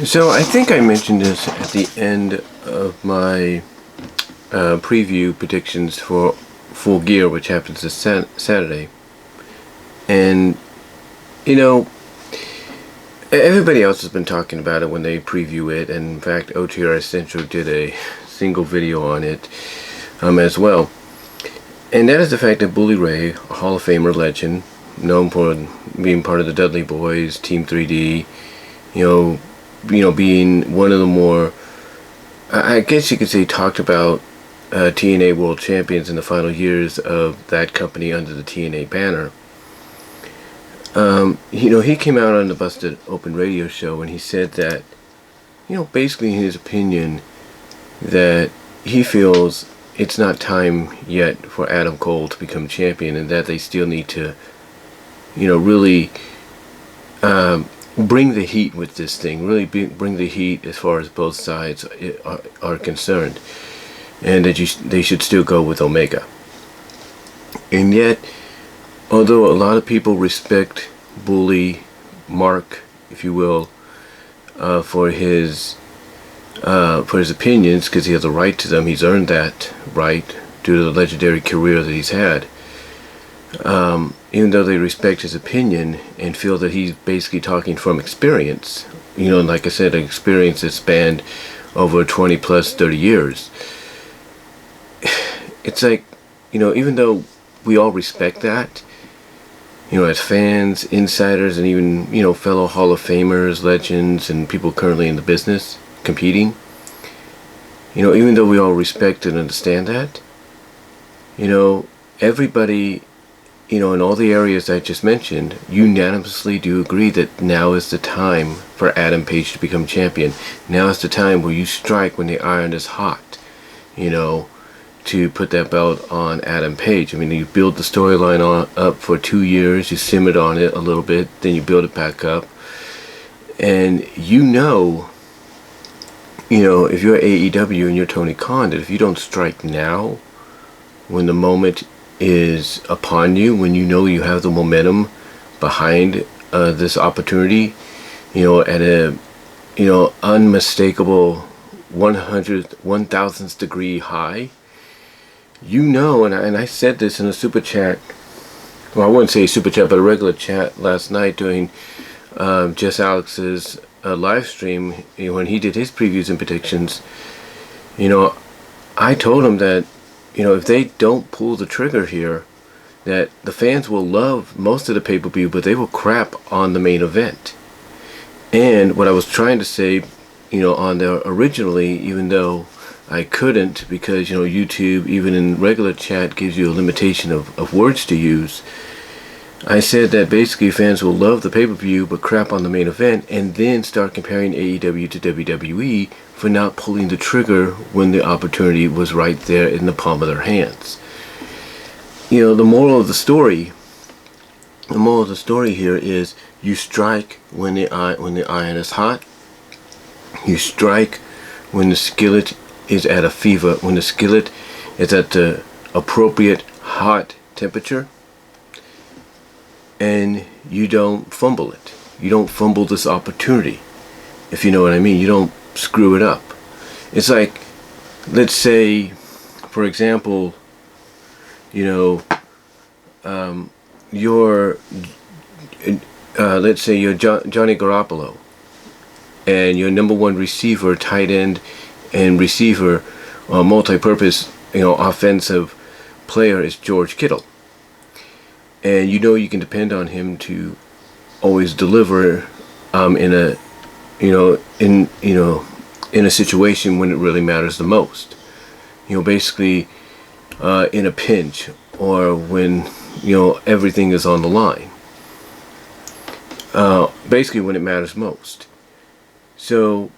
So I think I mentioned this at the end of my preview predictions for Full Gear, which happens this Saturday. And, you know, everybody else has been talking about it when they preview it. And in fact, OTR Central did a single video on it as well. And that is the fact that Bully Ray, a Hall of Famer legend, known for being part of the Dudley Boys, Team 3D, being one of the more, I guess you could say, talked about TNA World Champions in the final years of that company under the TNA banner. He came out on the Busted Open Radio show and he said that, basically in his opinion, that he feels it's not time yet for Adam Cole to become champion, and that they still need to, really bring the heat with this thing, really bring the heat as far as both sides are concerned, and that they should still go with Omega. And yet, although a lot of people respect Bully Mark, if you will, for his opinions, because he has a right to them, he's earned that right due to the legendary career that he's had. Even though they respect his opinion and feel that he's basically talking from experience, like I said, an experience that spanned over 20 plus 30 years. It's like, even though we all respect that, as fans, insiders, and even, fellow Hall of Famers, legends, and people currently in the business competing, even though we all respect and understand that, everybody, in all the areas I just mentioned, unanimously do agree that now is the time for Adam Page to become champion. Now is the time where you strike when the iron is hot, to put that belt on Adam Page. I mean, you build the storyline up for 2 years, you simmered on it a little bit, then you build it back up. And if you're AEW and you're Tony Kahn, that if you don't strike now, when the moment is upon you, when you have the momentum behind this opportunity, at a unmistakable 1,000th degree high, and I said this in a super chat, well, I wouldn't say super chat, but a regular chat last night during Jess Alex's live stream, when he did his previews and predictions. I told him that if they don't pull the trigger here, that the fans will love most of the pay-per-view, but they will crap on the main event. And what I was trying to say, on there originally, even though I couldn't, because YouTube, even in regular chat, gives you a limitation of words to use, I said that basically fans will love the pay-per-view but crap on the main event, and then start comparing AEW to WWE for not pulling the trigger when the opportunity was right there in the palm of their hands. The moral of the story here is you strike when the iron is hot. You strike when the skillet is at a fever, when the skillet is at the appropriate hot temperature. And you don't fumble it. You don't fumble this opportunity, if you know what I mean. You don't screw it up. It's like, let's say, for example, let's say you're Johnny Garoppolo, and your number one receiver, tight end, and receiver, multi-purpose, offensive player is George Kittle. And you can depend on him to always deliver in a situation when it really matters the most. Basically in a pinch, or when everything is on the line. Basically when it matters most. So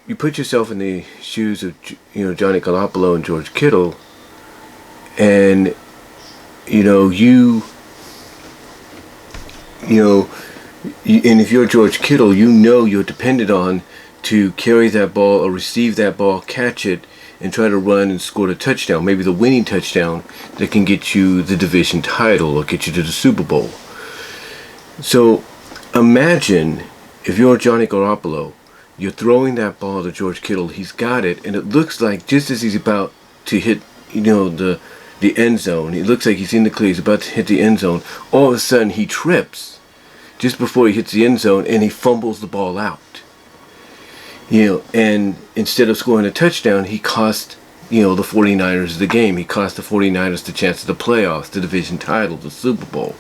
you put yourself in the shoes of Johnny Garoppolo and George Kittle, and and if you're George Kittle, you're dependent on to carry that ball or receive that ball, catch it, and try to run and score a touchdown, maybe the winning touchdown that can get you the division title or get you to the Super Bowl. So imagine if you're Johnny Garoppolo You're throwing that ball to George Kittle. He's got it, and it looks like just as he's about to hit, the end zone. It looks like he's in the clear. He's about to hit the end zone. All of a sudden, he trips just before he hits the end zone, and he fumbles the ball out. And instead of scoring a touchdown, he cost, the 49ers the game. He cost the 49ers the chance of the playoffs, the division title, the Super Bowl,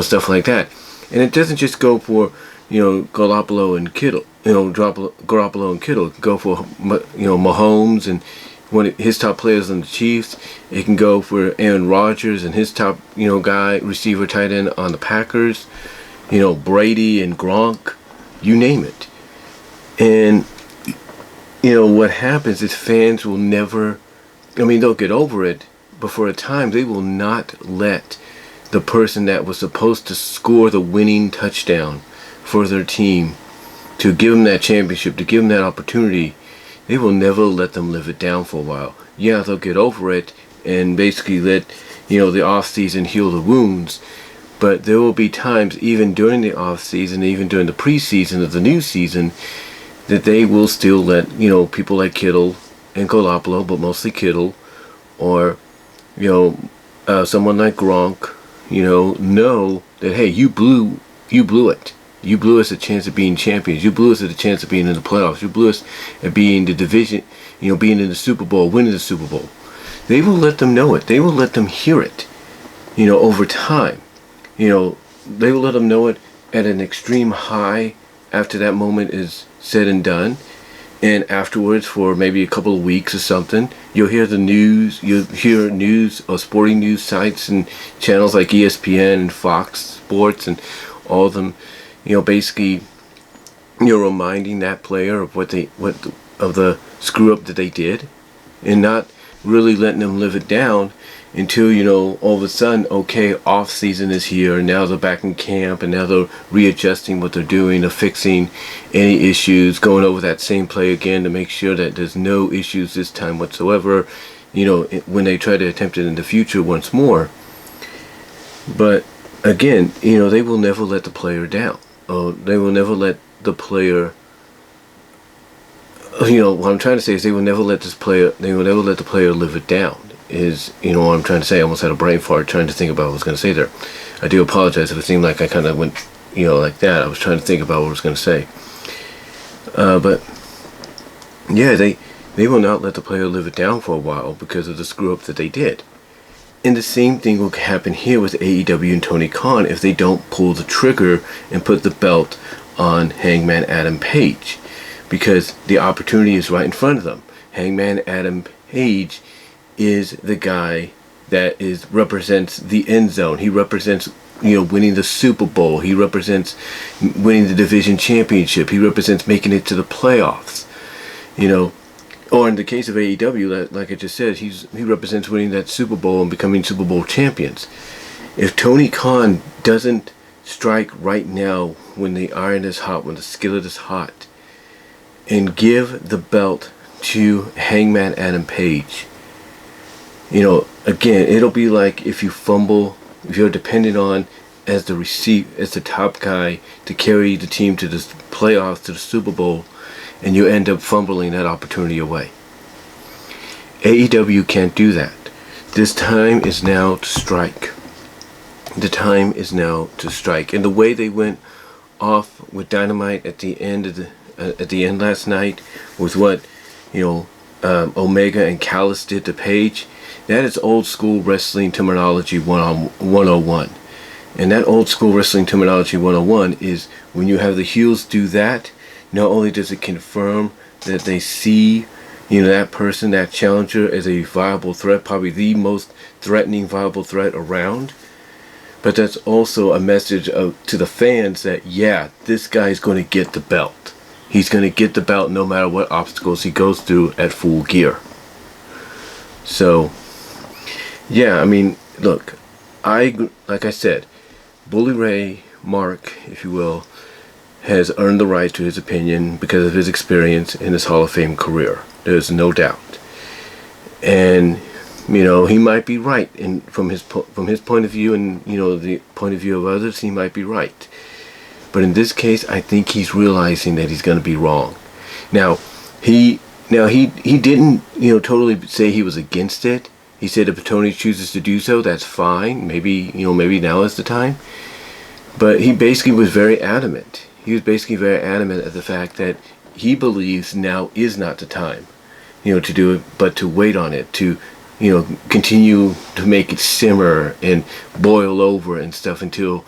stuff like that. And it doesn't just go for, Garoppolo and Kittle, Garoppolo and Kittle. It can go for, Mahomes and one of his top players on the Chiefs. It can go for Aaron Rodgers and his top, guy, receiver, tight end on the Packers. Brady and Gronk, you name it. And, what happens is fans will never, they'll get over it, but for a time they will not let the person that was supposed to score the winning touchdown for their team, to give them that championship, to give them that opportunity, they will never let them live it down for a while. Yeah, they'll get over it and basically let, the off-season heal the wounds. But there will be times, even during the off-season, even during the preseason of the new season, that they will still let, people like Kittle and Garoppolo, but mostly Kittle, or, someone like Gronk, know that, hey, you blew it. You blew us a chance of being champions. You blew us a chance of being in the playoffs. You blew us at being the division, being in the Super Bowl, winning the Super Bowl. They will let them know it. They will let them hear it, over time. They will let them know it at an extreme high after that moment is said and done. And afterwards, for maybe a couple of weeks or something, you'll hear the news. You'll hear news or sporting news sites and channels like ESPN and Fox Sports and all of them, basically, reminding that player of of the screw up that they did, and not really letting them live it down until, all of a sudden, okay, off season is here, and now they're back in camp, and now they're readjusting what they're doing, they're fixing any issues, going over that same play again to make sure that there's no issues this time whatsoever, when they try to attempt it in the future once more. But again, they will never let the player down. They will never let the player, what I'm trying to say is they will never let the player live it down. Is, what I'm trying to say. I almost had a brain fart trying to think about what I was going to say there. I do apologize if it seemed like I kind of went, like that. I was trying to think about what I was going to say. But, yeah, they will not let the player live it down for a while because of the screw-up that they did. And the same thing will happen here with AEW and Tony Kahn if they don't pull the trigger and put the belt on Hangman Adam Page. Because the opportunity is right in front of them. Hangman Adam Page is the guy that represents the end zone. He represents, winning the Super Bowl. He represents winning the division championship. He represents making it to the playoffs. Or in the case of AEW, like I just said, he represents winning that Super Bowl and becoming Super Bowl champions. If Tony Khan doesn't strike right now when the iron is hot, when the skillet is hot, and give the belt to Hangman Adam Page, again, it'll be like if you fumble, if you're dependent on as the top guy to carry the team to the playoffs, to the Super Bowl, and you end up fumbling that opportunity away. AEW can't do that. This time is now to strike. The time is now to strike. And the way they went off with Dynamite at the end last night with what Omega and Callis did to Page, that is old school wrestling terminology 101. And that old school wrestling terminology 101 is when you have the heels do that, not only does it confirm that they see, that person, that challenger, as a viable threat, probably the most threatening viable threat around, but that's also a message to the fans that, yeah, this guy's going to get the belt. He's going to get the belt no matter what obstacles he goes through at Full Gear. So, yeah, look, like I said, Bully Ray, Mark, if you will, has earned the right to his opinion because of his experience in his Hall of Fame career. There's no doubt. And, he might be right from his point of view, and, the point of view of others, he might be right. But in this case, I think he's realizing that he's going to be wrong. He didn't, totally say he was against it. He said if Tony chooses to do so, that's fine. Maybe now is the time. But he basically was very adamant. He was basically very adamant at the fact that he believes now is not the time, to do it, but to wait on it, to, continue to make it simmer and boil over and stuff until,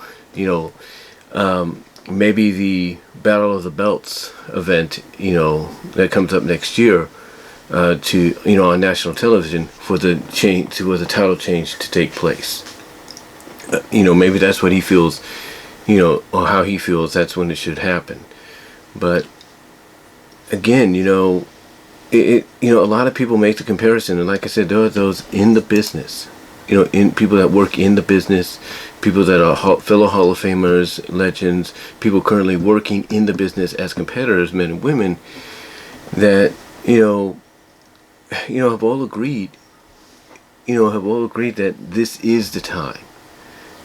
maybe the Battle of the Belts event, that comes up next year, on national television for the title change to take place. Maybe that's what he feels, or how he feels that's when it should happen. But again, a lot of people make the comparison, and like I said, there are those in the business, in people that work in the business, people that are fellow Hall of Famers, legends, people currently working in the business as competitors, men and women, that have all agreed that this is the time.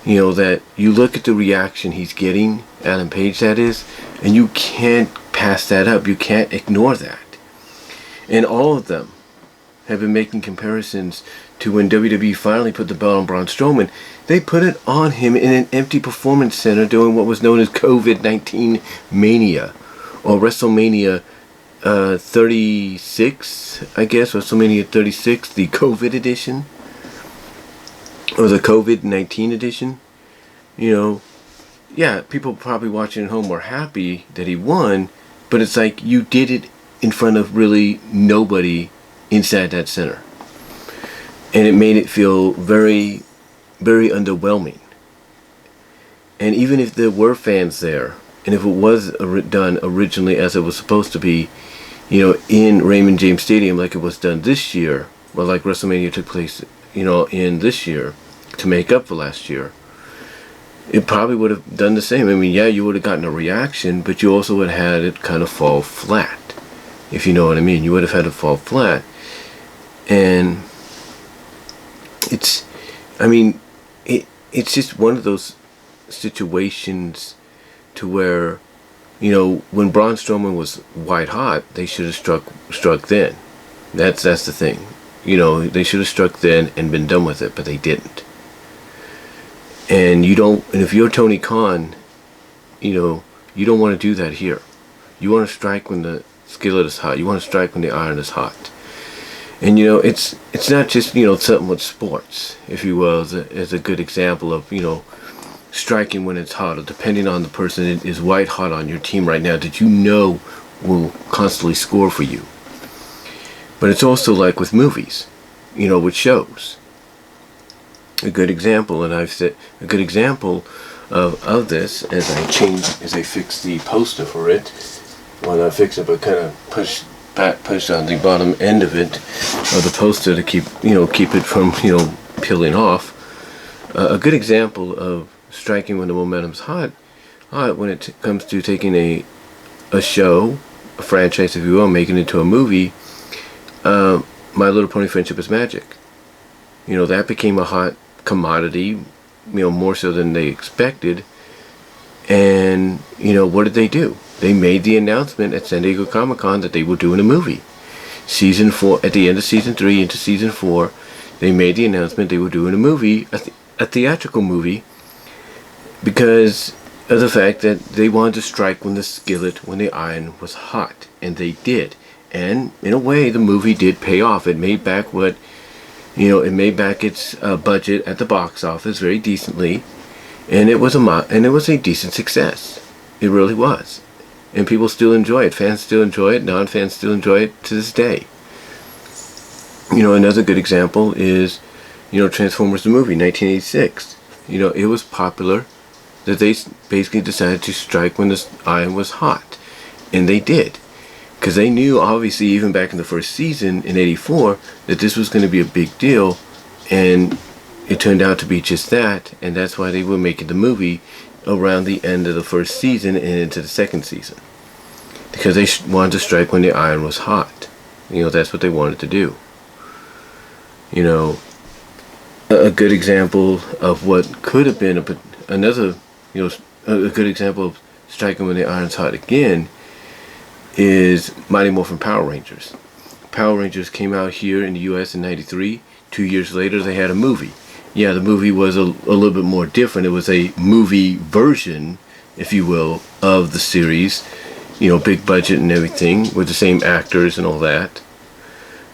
That you look at the reaction he's getting, Adam Page that is, and you can't pass that up. You can't ignore that. And all of them have been making comparisons to when WWE finally put the belt on Braun Strowman. They put it on him in an empty performance center during what was known as COVID-19 Mania, or WrestleMania 36, I guess, WrestleMania 36, the COVID edition, or the COVID-19 edition. People probably watching at home were happy that he won, but it's like you did it in front of really nobody inside that center. And it made it feel very, very underwhelming. And even if there were fans there, and if it was done originally as it was supposed to be, in Raymond James Stadium like it was done this year, well, like WrestleMania took place, in this year, to make up for last year, it probably would have done the same. I mean, yeah, you would have gotten a reaction, but you also would have had it kind of fall flat, if you know what I mean. You would have had it fall flat. And it's just one of those situations to where, when Braun Strowman was white hot, they should have struck then. That's the thing. They should have struck then and been done with it, but they didn't. And if you're Tony Kahn, you don't want to do that here. You want to strike when the skillet is hot. You want to strike when the iron is hot. And it's not just something with sports, if you will, as a good example of striking when it's hot, or depending on the person that is white hot on your team right now that will constantly score for you. But it's also like with movies, with shows. A good example, and I've said a good example of this as I fix the poster for it. Well, not fix it, but kind of push on the bottom end of the poster to keep it from peeling off. A good example of striking when the momentum's hot when it comes to taking a show, a franchise, if you will, making it into a movie. My Little Pony Friendship is Magic. That became a hot commodity, more so than they expected. And what did they do? They made the announcement at San Diego Comic-Con that they were doing a movie. Season 4, at the end of Season 3 into Season 4, they made the announcement they were doing a movie, a theatrical movie, because of the fact that they wanted to strike when the iron was hot. And they did. And in a way, the movie did pay off. It made back its budget at the box office very decently. And it was a decent success. It really was. And people still enjoy it. Fans still enjoy it. Non-fans still enjoy it to this day. Another good example is, Transformers the movie, 1986. It was popular that they basically decided to strike when the iron was hot. And they did. Because they knew, obviously, even back in the first season, in 84, that this was going to be a big deal. And it turned out to be just that. And that's why they were making the movie around the end of the first season and into the second season, because they wanted to strike when the iron was hot. That's what they wanted to do. A good example of what could have been a good example of striking when the iron's hot again is Mighty Morphin Power Rangers. Power Rangers came out here in the US in '93. 2 years later they had a movie. Yeah, the movie was a little bit more different. It was a movie version, if you will, of the series. You know, big budget and everything, with the same actors and all that.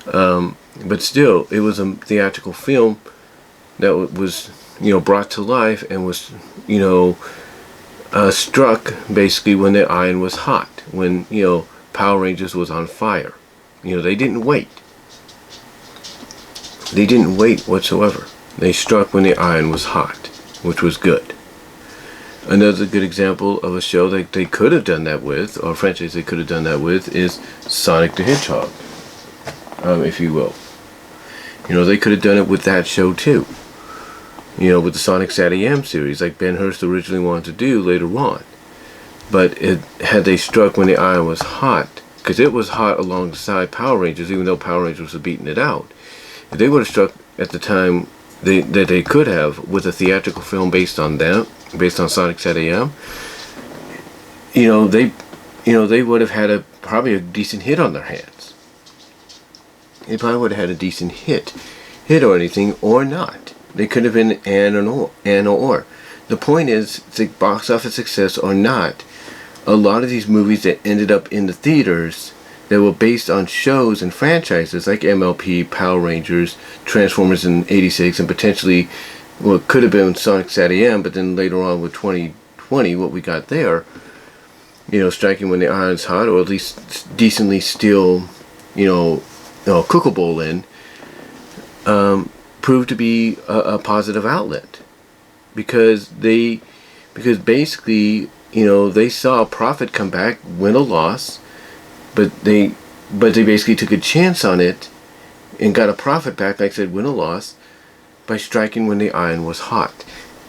But still, it was a theatrical film that was, you know, brought to life and was, you know, struck basically when the iron was hot. When, you know, Power Rangers was on fire. You know, they didn't wait. They didn't wait whatsoever. They struck when the iron was hot, which was good. Another good example of a show that they could have done that with, or a franchise they could have done that with, is Sonic the Hedgehog, if you will. You know, they could have done it with that show too. You know, with the Sonic SatAM series, like Ben Hurst originally wanted to do later on. But had they struck when the iron was hot, because it was hot alongside Power Rangers, even though Power Rangers were beating it out. If they would have struck at the time that they could have with a theatrical film based on them, based on Sonic SatAM, you know, they would have had probably a decent hit on their hands. They probably would have had a decent hit or anything, or not. They could have been an or. The point is, the box office success or not, a lot of these movies that ended up in the theaters that were based on shows and franchises like MLP, Power Rangers, Transformers in '86, and potentially what could have been Sonic SatAM, but then later on with 2020, what we got there, you know, striking when the iron's hot, or at least decently still, you know, cookable in, proved to be a positive outlet, because basically, you know, they saw a profit come back, win or loss, but they basically took a chance on it and got a profit back, like I said, win or loss, by striking when the iron was hot.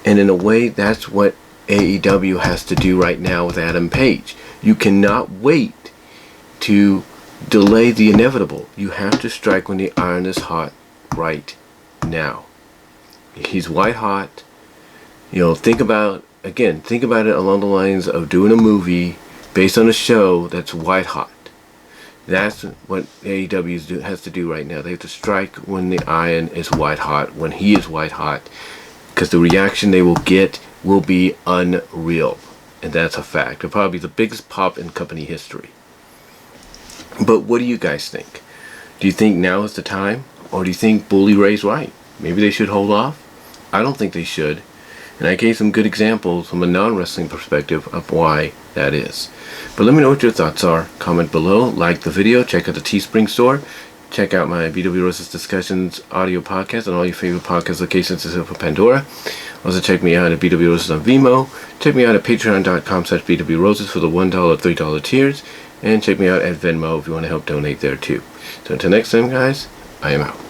And in a way, that's what AEW has to do right now with Adam Page. You cannot wait to delay the inevitable. You have to strike when the iron is hot right now. He's white hot. You know, think about it along the lines of doing a movie based on a show that's white hot. That's what AEW has to do right now. They have to strike when the iron is white hot, when he is white hot, because the reaction they will get will be unreal. And that's a fact. It'll probably be the biggest pop in company history. But what do you guys think? Do you think now is the time? Or do you think Bully Ray's right? Maybe they should hold off? I don't think they should. And I gave some good examples from a non-wrestling perspective of why that is. But let me know what your thoughts are. Comment below, like the video, check out the Teespring store, check out my BW Roses Discussions audio podcast on all your favorite podcast locations except for Pandora. Also check me out at BW Roses on Venmo. Check me out at patreon.com/BW Roses for the $1 or $3 tiers. And check me out at Venmo if you want to help donate there too. So until next time, guys, I am out.